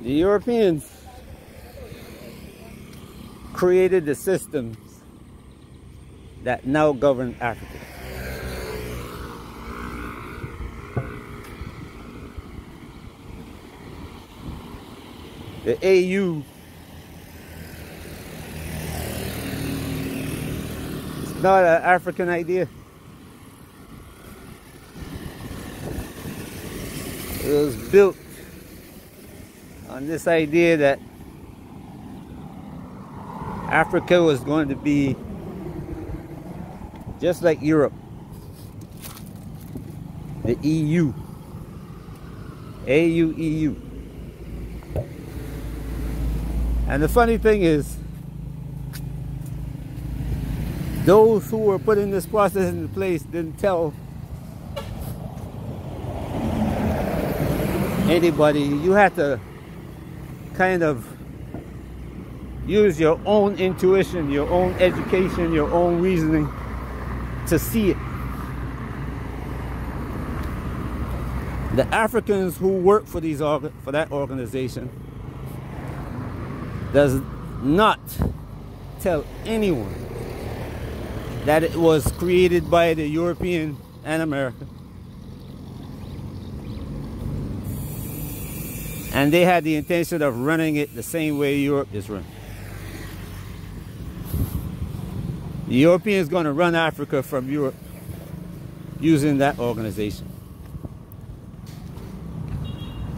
The Europeans created the systems that now govern Africa. The AU is not an African idea. It was built on this idea that Africa was going to be just like Europe, the EU, AU. And the funny thing is, those who were putting this process into place didn't tell anybody. You had to kind of use your own intuition, your own education, your own reasoning to see it. The Africans who work for that organization does not tell anyone that it was created by the European and America, and they had the intention of running it the same way Europe is run. The Europeans going to run Africa from Europe using that organization.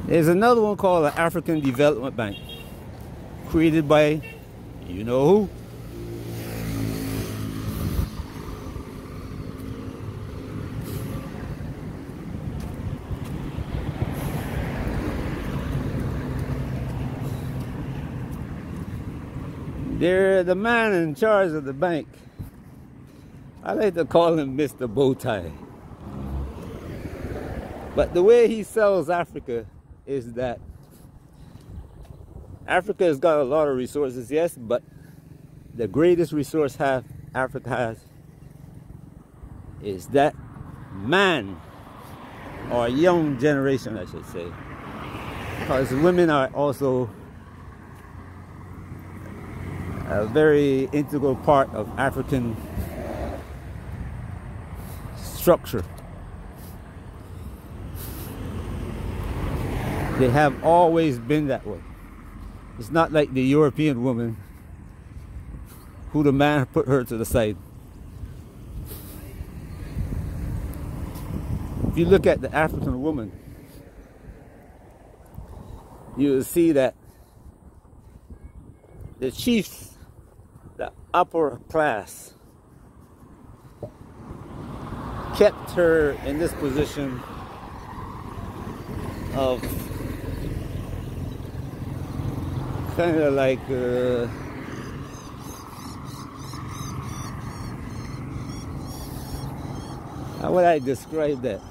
There's another one called the African Development Bank, created by you know who. They're the man in charge of the bank. I like to call him Mr. Bowtie. But the way he sells Africa is that Africa has got a lot of resources, yes, but the greatest resource Africa has is that man, or young generation, I should say. Because women are also a very integral part of African structure. They have always been that way. It's not like the European woman who the man put her to the side. If you look at the African woman, you will see that the chiefs, the upper class, kept her in this position of kind of like how would I describe that?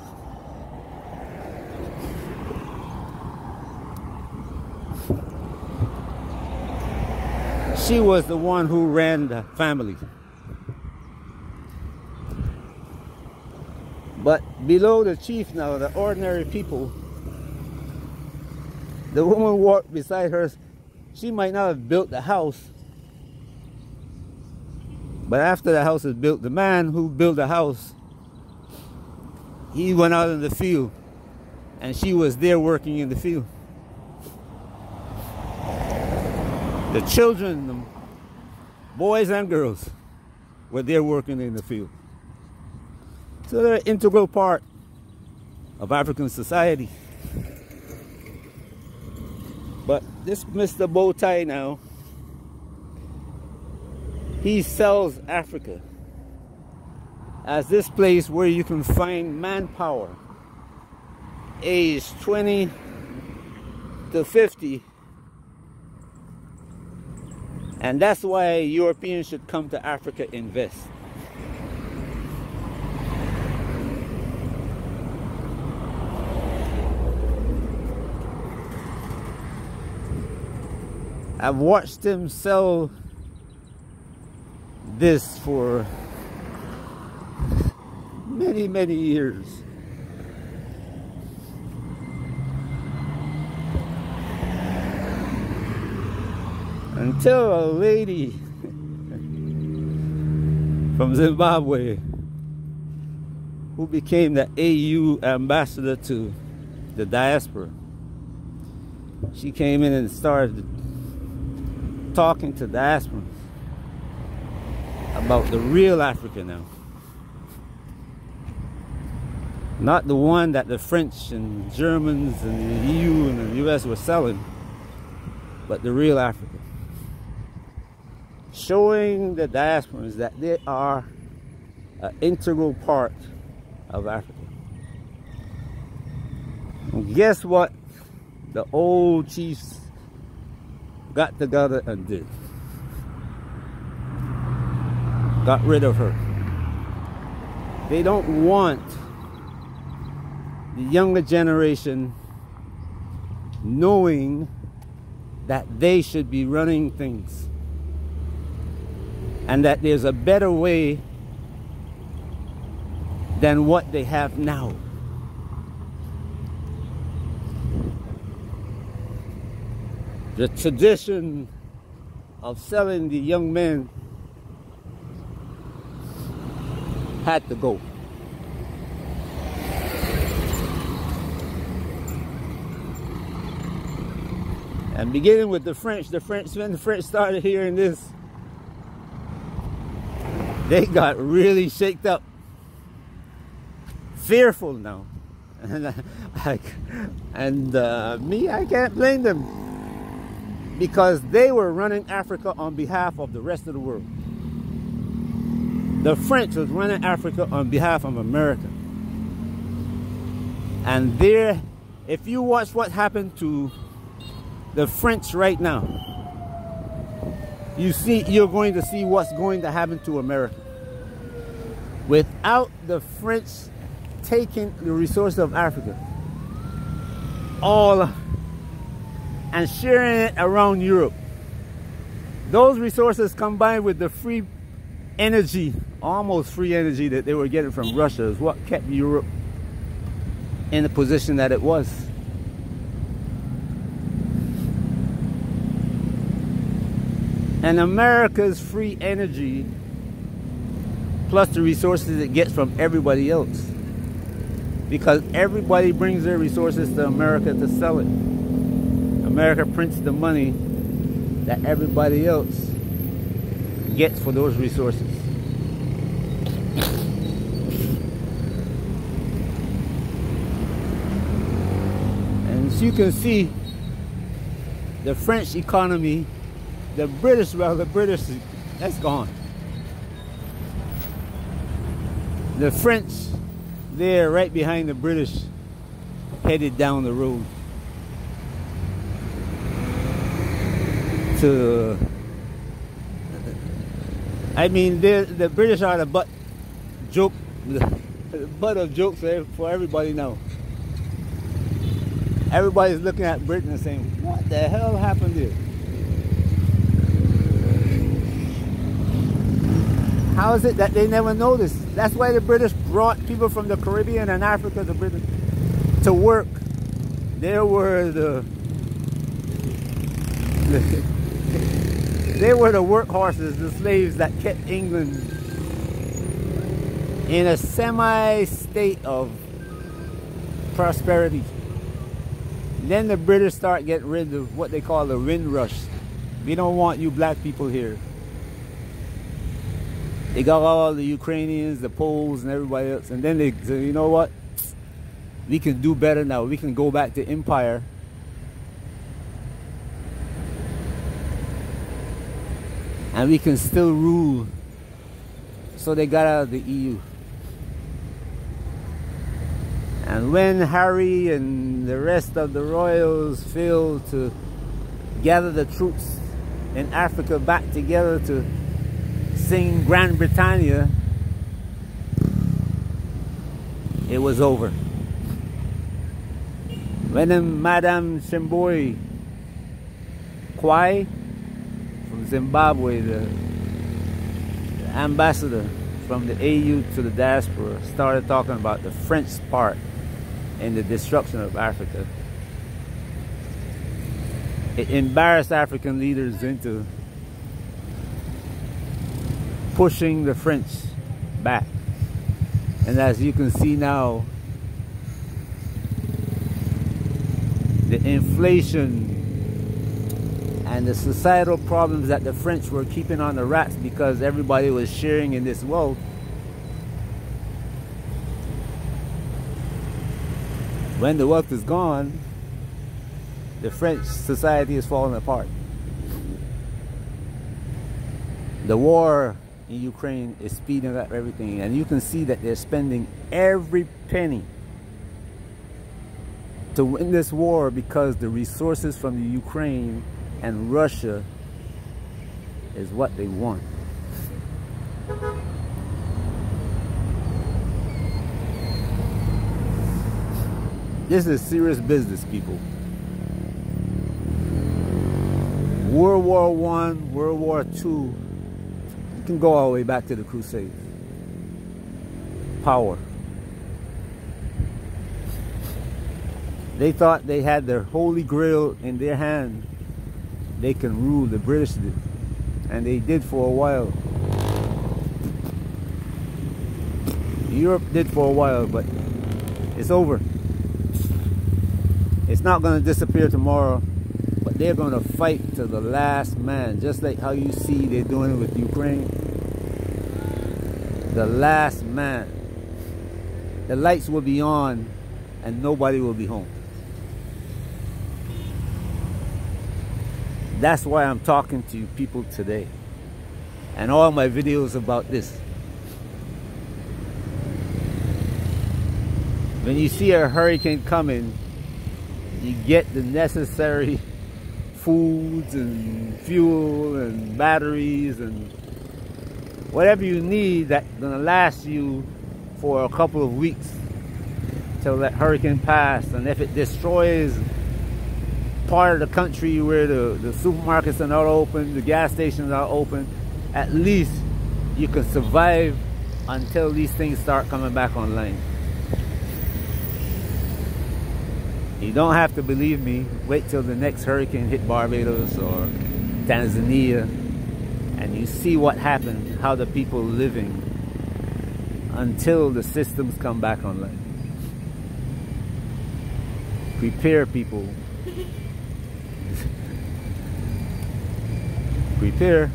She was the one who ran the family. But below the chief now, the ordinary people, the woman walked beside her. She might not have built the house, but after the house is built, the man who built the house, he went out in the field, and she was there working in the field. The children, the boys and girls, were there working in the field. So they're an integral part of African society. But this Mr. Bowtie now, he sells Africa as this place where you can find manpower aged 20 to 50. And that's why Europeans should come to Africa, invest. I've watched him sell this for many, many years. until a lady from Zimbabwe, who became the AU ambassador to the diaspora, she came in and started talking to diasporans about the real Africa now. Not the one that the French and Germans and the EU and the US were selling, but the real Africa. Showing the diasporans that they are an integral part of Africa. And guess what the old chiefs got together and did? Got rid of her. They don't want the younger generation knowing that they should be running things and that there's a better way than what they have now. The tradition of selling the young men had to go. And beginning with the French, when the French started hearing this, they got really shaked up, fearful now. And me, I can't blame them, because they were running Africa on behalf of the rest of the world. The French was running Africa on behalf of America. And there, if you watch what happened to the French right now, you're going to see what's going to happen to America. Without the French taking the resources of Africa, and sharing it around Europe, those resources combined with the free energy, almost free energy that they were getting from Russia, is what kept Europe in the position that it was. And America's free energy, plus the resources it gets from everybody else, because everybody brings their resources to America to sell it. America prints the money that everybody else gets for those resources. And as you can see, the French economy, the British, that's gone. The French, they're right behind the British, headed down the road to, I mean, the British are the butt of jokes for everybody now. Everybody's looking at Britain and saying, what the hell happened here? How is it that they never noticed? That's why the British brought people from the Caribbean and Africa to Britain to work. They were the workhorses, the slaves that kept England in a semi-state of prosperity. Then the British start getting rid of what they call the wind rush. We don't want you black people here. They got all the Ukrainians, the Poles, and everybody else. And then they say, you know what? We can do better now. We can go back to empire. And we can still rule. So they got out of the EU. And when Harry and the rest of the royals failed to gather the troops in Africa back together to sing Grand Britannia, it was over. When Madame Shemboi Kwai from Zimbabwe, the ambassador from the AU to the diaspora, started talking about the French part in the destruction of Africa, It embarrassed African leaders into pushing the French back. And as you can see now, the inflation and the societal problems that the French were keeping on the rats because everybody was sharing in this wealth, when the wealth is gone, the French society is falling apart. The war in Ukraine is speeding up everything, and you can see that they're spending every penny to win this war because the resources from the Ukraine and Russia is what they want. This is serious business, people. World War I, World War II, you can go all the way back to the Crusades. Power. They thought they had their holy grail in their hand. They can rule. The British did. And they did for a while. Europe did for a while, but it's over. It's not going to disappear tomorrow, but they're going to fight to the last man, just like how you see they're doing it with Ukraine. The last man. The lights will be on and nobody will be home. That's why I'm talking to you people today. And all my videos about this. When you see a hurricane coming, you get the necessary foods and fuel and batteries and whatever you need that's gonna last you for a couple of weeks till that hurricane passes. And if it destroys part of the country where the supermarkets are not open, the gas stations are open, at least you can survive until these things start coming back online. You don't have to believe me. Wait till the next hurricane hit Barbados or Tanzania and you see what happened, how the people are living until the systems come back online. Prepare, people. Prepare.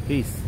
Peace.